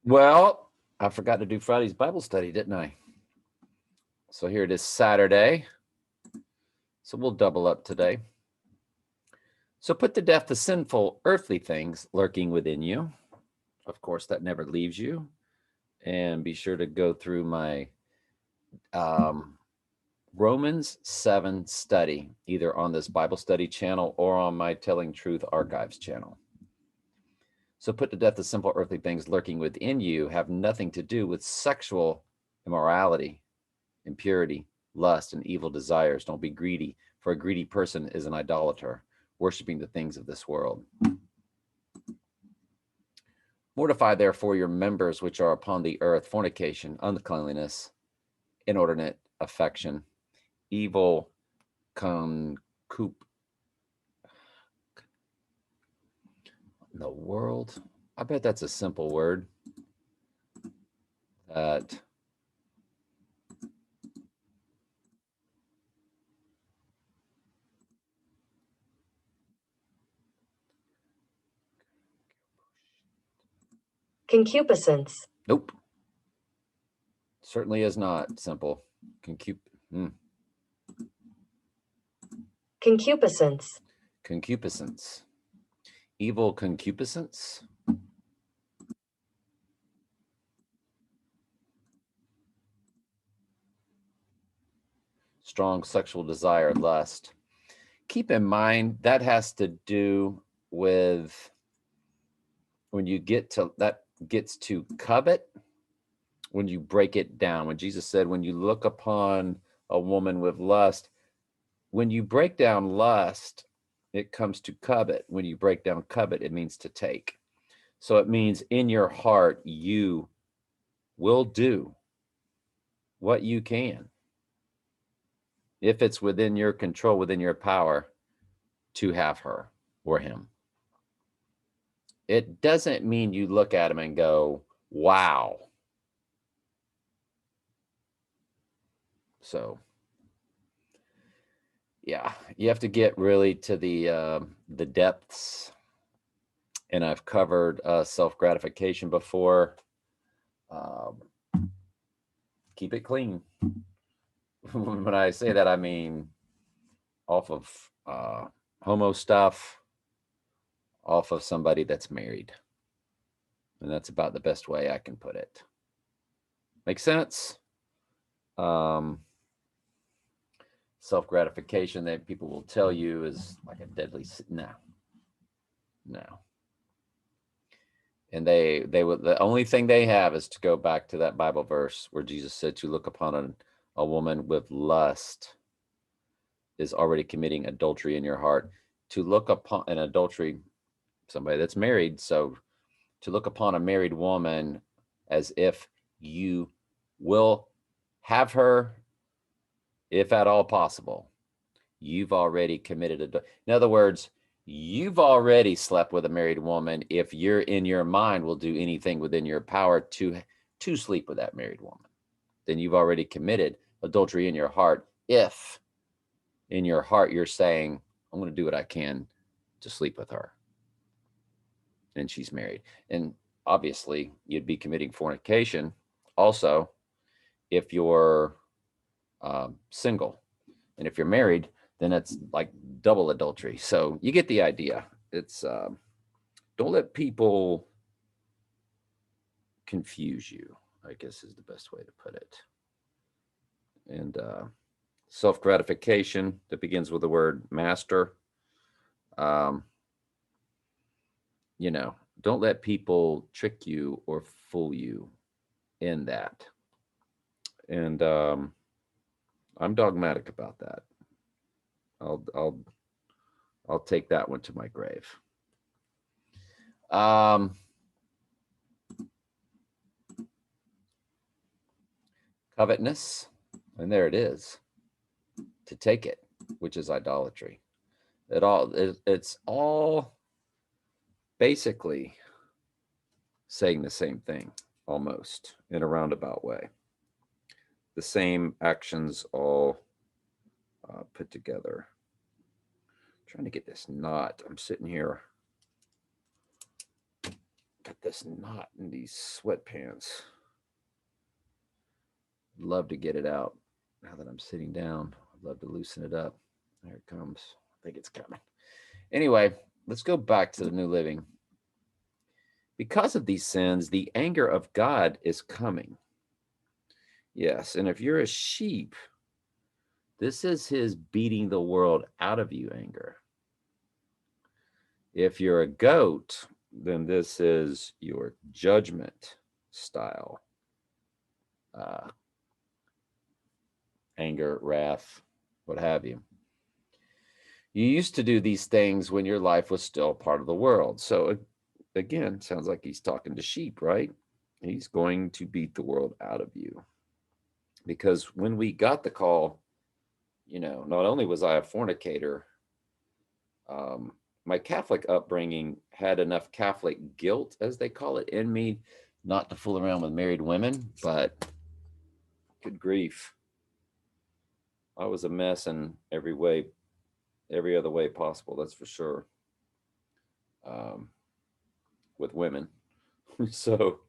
Well, I forgot to do Friday's Bible study, didn't I? So here it is Saturday. So we'll double up today. So put to death the sinful earthly things lurking within you. Of course, that never leaves you. And be sure to go through my Romans 7 study, either on this Bible study channel or on my Telling Truth Archives channel. So put to death the simple earthly things lurking within you have nothing to do with sexual immorality, impurity, lust, and evil desires. Don't be greedy, for a greedy person is an idolater, worshiping the things of this world. Mortify therefore your members which are upon the earth: fornication, uncleanliness, inordinate affection, evil concup. In the world, I bet that's a simple word. That Concupiscence. nope, certainly is not simple. Concupiscence. Concupiscence, evil concupiscence. Strong sexual desire, lust. Keep in mind that has to do with when you get to that gets to covet, when you break it down. When Jesus said, when you look upon a woman with lust, when you break down lust, it comes to covet. When you break down covet, it means to take. So it means in your heart, you will do what you can, if it's within your control, within your power, to have her or him. It doesn't mean you look at him and go, wow. So, yeah, you have to get really to the depths. And I've covered self gratification before. Um, keep it clean. When I say that, I mean off of homo stuff, off of somebody that's married. And that's about the best way I can put it. Make sense? Um, Self gratification that people will tell you is like a deadly no. And they would, the only thing they have is to go back to that Bible verse where Jesus said to look upon a woman with lust is already committing adultery in your heart. To look upon an adultery, somebody that's married, so to look upon a married woman as if you will have her, if at all possible, you've already committed in other words, you've already slept with a married woman if you're in your mind will do anything within your power to sleep with that married woman. Then you've already committed adultery in your heart. If in your heart you're saying, I'm going to do what I can to sleep with her, and she's married. And obviously you'd be committing fornication also if you're single. And if you're married, then it's like double adultery. So you get the idea. It's don't let people confuse you, I guess is the best way to put it. And self gratification that begins with the word master. Um, don't let people trick you or fool you in that. And I'm dogmatic about that. I'll I'll I'll take that one to my grave. Um, Covetousness, and there it is. To take it, which is idolatry. It's all basically saying the same thing, almost in a roundabout way. The same actions all put together. I'm trying to get this knot. I'm sitting here. Got get this knot in these sweatpants. Love to get it out now that I'm sitting down. I'd love to loosen it up. There it comes. I think it's coming. Anyway, let's go back to the New Living. Because of these sins, the anger of God is coming. Yes, and if you're a sheep, this is his beating the world out of you anger. If you're a goat, then this is your judgment style. Anger, wrath, what have you. You used to do these things when your life was still part of the world. So again, sounds like he's talking to sheep, right? He's going to beat the world out of you. Because when we got the call, not only was I a fornicator, my Catholic upbringing had enough Catholic guilt, as they call it, in me, not to fool around with married women, but good grief. I was a mess in every way, every other way possible, that's for sure, with women. So,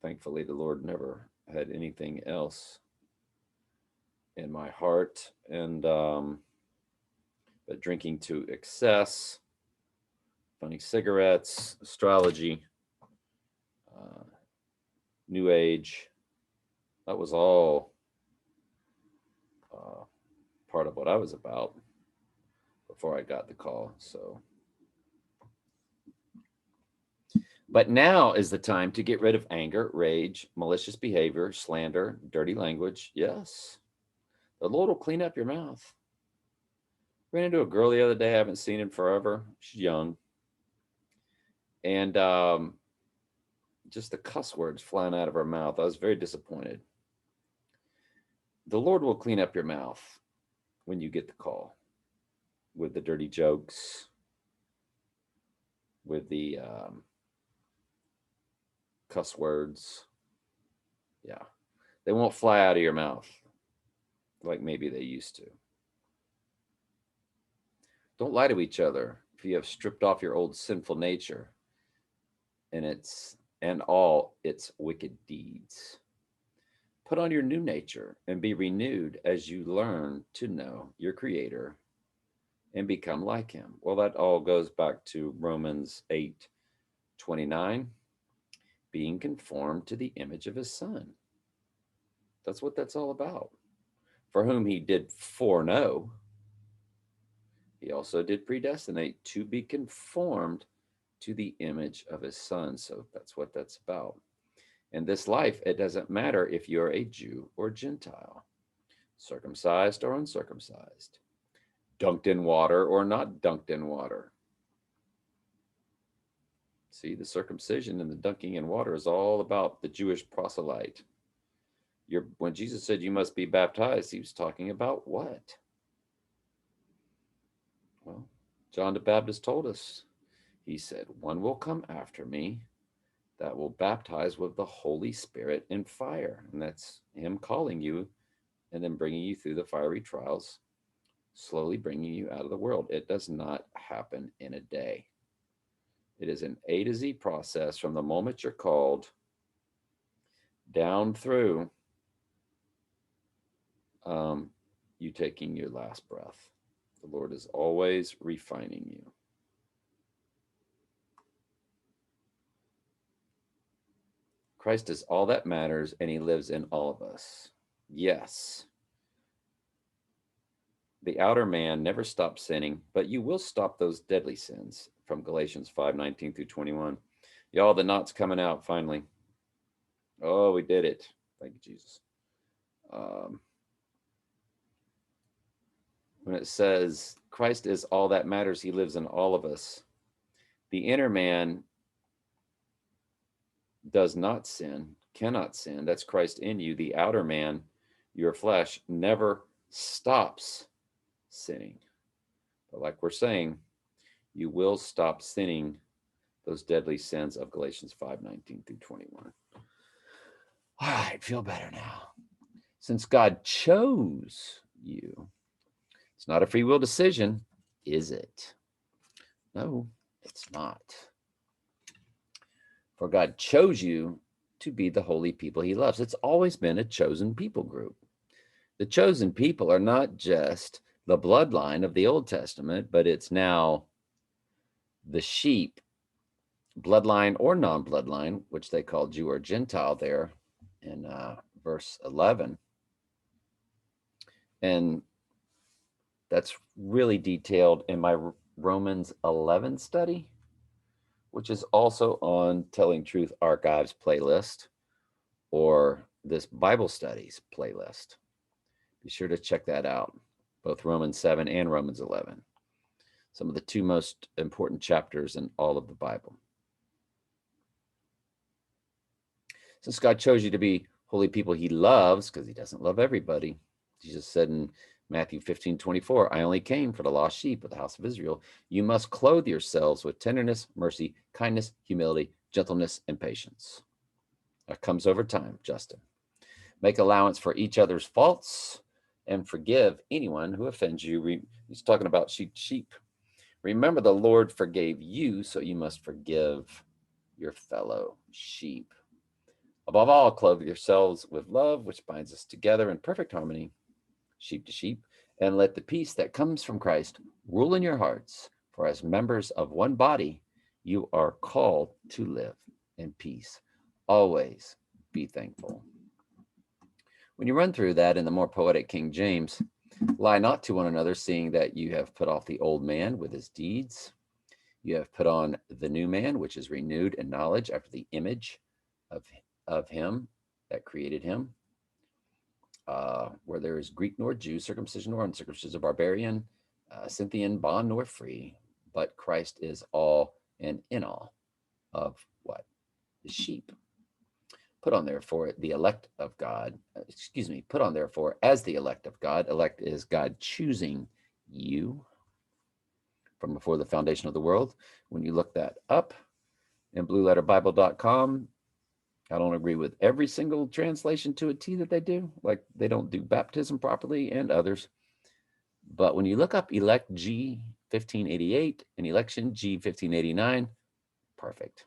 thankfully the Lord never had anything else in my heart. And but drinking to excess, funny cigarettes, astrology, New Age, that was all part of what I was about before I got the call. So, but now is the time to get rid of anger, rage, malicious behavior, slander, dirty language. Yes, the Lord will clean up your mouth. Ran into a girl the other day I haven't seen in forever. She's young, and just the cuss words flying out of her mouth. I was very disappointed. The Lord will clean up your mouth when you get the call, with the dirty jokes, with the cuss words. Yeah, they won't fly out of your mouth like maybe they used to. Don't lie to each other if you have stripped off your old sinful nature and all its wicked deeds. Put on your new nature and be renewed as you learn to know your Creator and become like him. Well, that all goes back to Romans 8:29, being conformed to the image of his Son. That's what that's all about. For whom he did foreknow, he also did predestinate to be conformed to the image of his Son. So that's what that's about. In this life, it doesn't matter if you're a Jew or Gentile, circumcised or uncircumcised, dunked in water or not dunked in water. See, the circumcision and the dunking in water is all about the Jewish proselyte. When Jesus said you must be baptized, he was talking about what? Well, John the Baptist told us. He said, one will come after me that will baptize with the Holy Spirit and fire. And that's him calling you and then bringing you through the fiery trials, slowly bringing you out of the world. It does not happen in a day. It is an A to Z process from the moment you're called down through you taking your last breath. The Lord is always refining you. Christ is all that matters, and he lives in all of us. Yes. The outer man never stops sinning, but you will stop those deadly sins, from Galatians 5:19 through 21. Y'all, the knot's coming out finally. Oh, we did it. Thank you, Jesus. When it says Christ is all that matters, he lives in all of us. The inner man does not sin, cannot sin. That's Christ in you. The outer man, your flesh, never stops sinning. But like we're saying, you will stop sinning those deadly sins of Galatians 5:19 through 21. All right, feel better now. Since God chose you, it's not a free will decision, is it? No, it's not. For God chose you to be the holy people he loves. It's always been a chosen people group. The chosen people are not just the bloodline of the Old Testament, but it's now the sheep, bloodline or non-bloodline, which they call Jew or Gentile there in verse 11. And that's really detailed in my Romans 11 study, which is also on Telling Truth Archives playlist or this Bible studies playlist. Be sure to check that out, both Romans 7 and Romans 11. Some of the two most important chapters in all of the Bible. Since God chose you to be holy people he loves, because he doesn't love everybody, Jesus said in Matthew 15:24, I only came for the lost sheep of the house of Israel. You must clothe yourselves with tenderness, mercy, kindness, humility, gentleness, and patience. That comes over time, Justin. Make allowance for each other's faults and forgive anyone who offends you. He's talking about sheep. Remember, the Lord forgave you, so you must forgive your fellow sheep. Above all, clothe yourselves with love, which binds us together in perfect harmony, sheep to sheep, and let the peace that comes from Christ rule in your hearts. For as members of one body, you are called to live in peace. Always be thankful. When you run through that in the more poetic King James, lie not to one another, seeing that you have put off the old man with his deeds. You have put on the new man, which is renewed in knowledge after the image of him that created him. Where there is Greek nor Jew, circumcision nor uncircumcision, barbarian, Scythian, bond nor free, but Christ is all and in all of what? The sheep. Put on therefore the elect of God, put on therefore as the elect of God. Elect is God choosing you from before the foundation of the world. When you look that up in blueletterbible.com, I don't agree with every single translation to a T that they do. Like they don't do baptism properly and others. But when you look up elect G 1588 and election G 1589, perfect.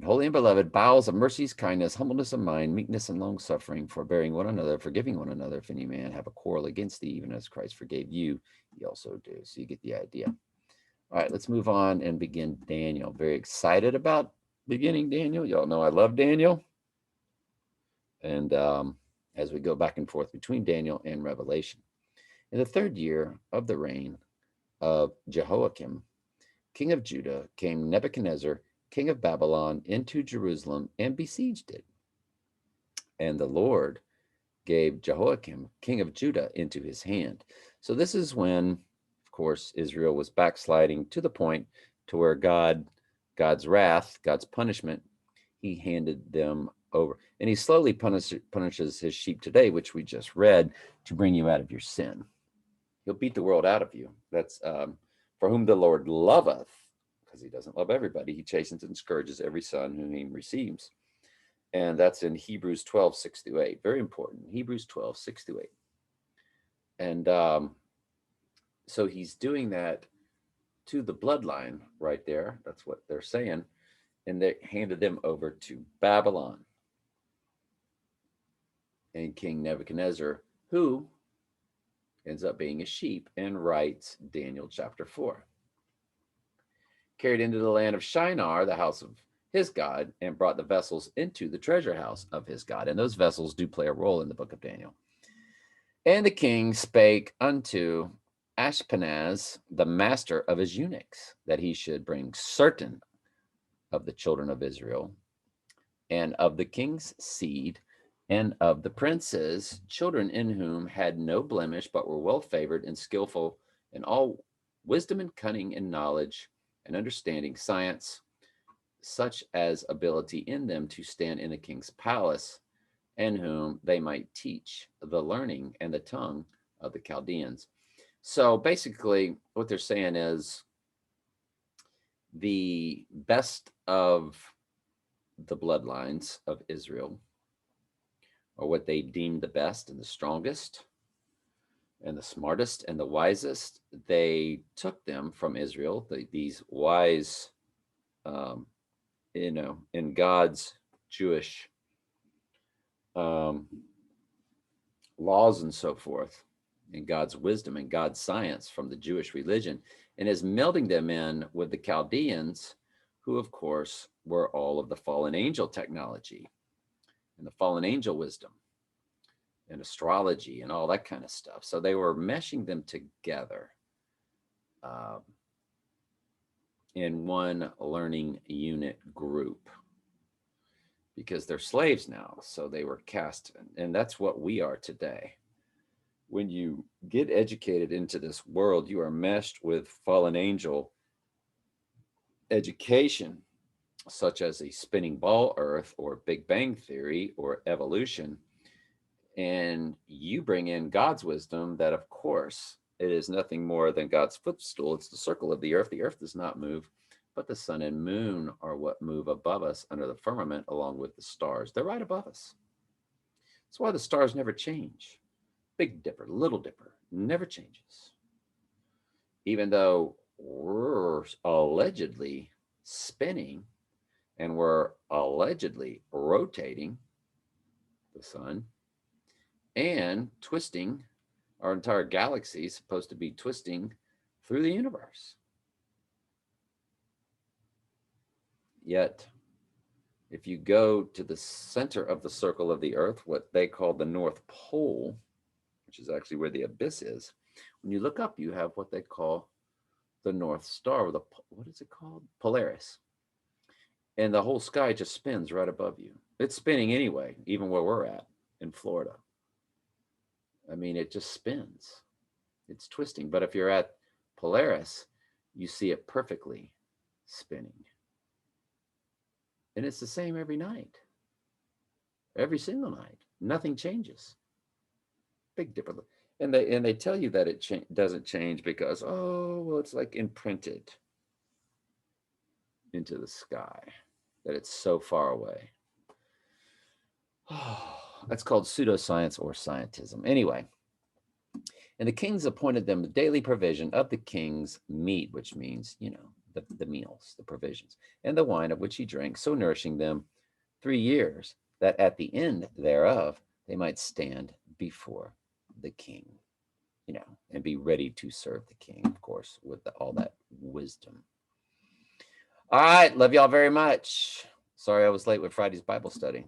Holy and beloved, bowels of mercies, kindness, humbleness of mind, meekness and long suffering, forbearing one another, forgiving one another. If any man have a quarrel against thee, even as Christ forgave you, ye also do. So you get the idea. All right, let's move on and begin Daniel. Very excited about beginning Daniel. Y'all know I love Daniel. And as we go back and forth between Daniel and Revelation. In the 3rd year of the reign of Jehoiakim, king of Judah, came Nebuchadnezzar, king of Babylon, into Jerusalem and besieged it. And the Lord gave Jehoiakim, king of Judah, into his hand. So this is when, of course, Israel was backsliding to the point to where God's wrath, God's punishment, he handed them over. And he slowly punishes his sheep today, which we just read, to bring you out of your sin. He'll beat the world out of you. That's for whom the Lord loveth, because he doesn't love everybody. He chastens and scourges every son whom he receives. And that's in Hebrews 12:6-8. Very important. Hebrews 12:6-8. And so he's doing that to the bloodline right there. That's what they're saying. And they handed them over to Babylon and King Nebuchadnezzar, who ends up being a sheep and writes Daniel chapter 4. Carried into the land of Shinar, the house of his God, and brought the vessels into the treasure house of his God. And those vessels do play a role in the book of Daniel. And the king spake unto Ashpenaz, the master of his eunuchs, that he should bring certain of the children of Israel, and of the king's seed, and of the princes, children in whom had no blemish, but were well favored and skillful in all wisdom and cunning and knowledge and understanding, science, such as ability in them to stand in the king's palace, and whom they might teach the learning and the tongue of the Chaldeans. So basically, what they're saying is the best of the bloodlines of Israel, or what they deemed the best and the strongest, and the smartest and the wisest, they took them from Israel, these wise, um, in God's Jewish um, laws and so forth, in God's wisdom and God's science from the Jewish religion, and is melding them in with the Chaldeans, who, of course, were all of the fallen angel technology and the fallen angel wisdom and astrology and all that kind of stuff. So they were meshing them together um, in one learning unit group because they're slaves now. So they were cast, and that's what we are today. When you get educated into this world, you are meshed with fallen angel education, such as a spinning ball earth or Big Bang theory or evolution. And you bring in God's wisdom that, of course, it is nothing more than God's footstool. It's the circle of the earth. The earth does not move, but the sun and moon are what move above us under the firmament, along with the stars. They're right above us. That's why the stars never change. Big Dipper, Little Dipper never changes. Even though we're allegedly spinning and we're allegedly rotating the sun and twisting, our entire galaxy is supposed to be twisting through the universe. Yet, if you go to the center of the circle of the earth, what they call the North Pole, which is actually where the abyss is, when you look up, you have what they call the North Star, or what is it called? Polaris. And the whole sky just spins right above you. It's spinning anyway, even where we're at in Florida. I mean, it just spins. It's twisting. But if you're at Polaris, you see it perfectly spinning. And it's the same every night. Every single night. Nothing changes. Big Dipper. And they tell you that it doesn't change because, oh, well, it's like imprinted into the sky, that it's so far away. Oh, that's called pseudoscience or scientism. Anyway, and the kings appointed them the daily provision of the king's meat, which means, the meals, the provisions, and the wine of which he drank, so nourishing them 3 years, that at the end thereof they might stand before the king, and be ready to serve the king, of course, with all that wisdom. All right. Love y'all very much. Sorry I was late with Friday's Bible study.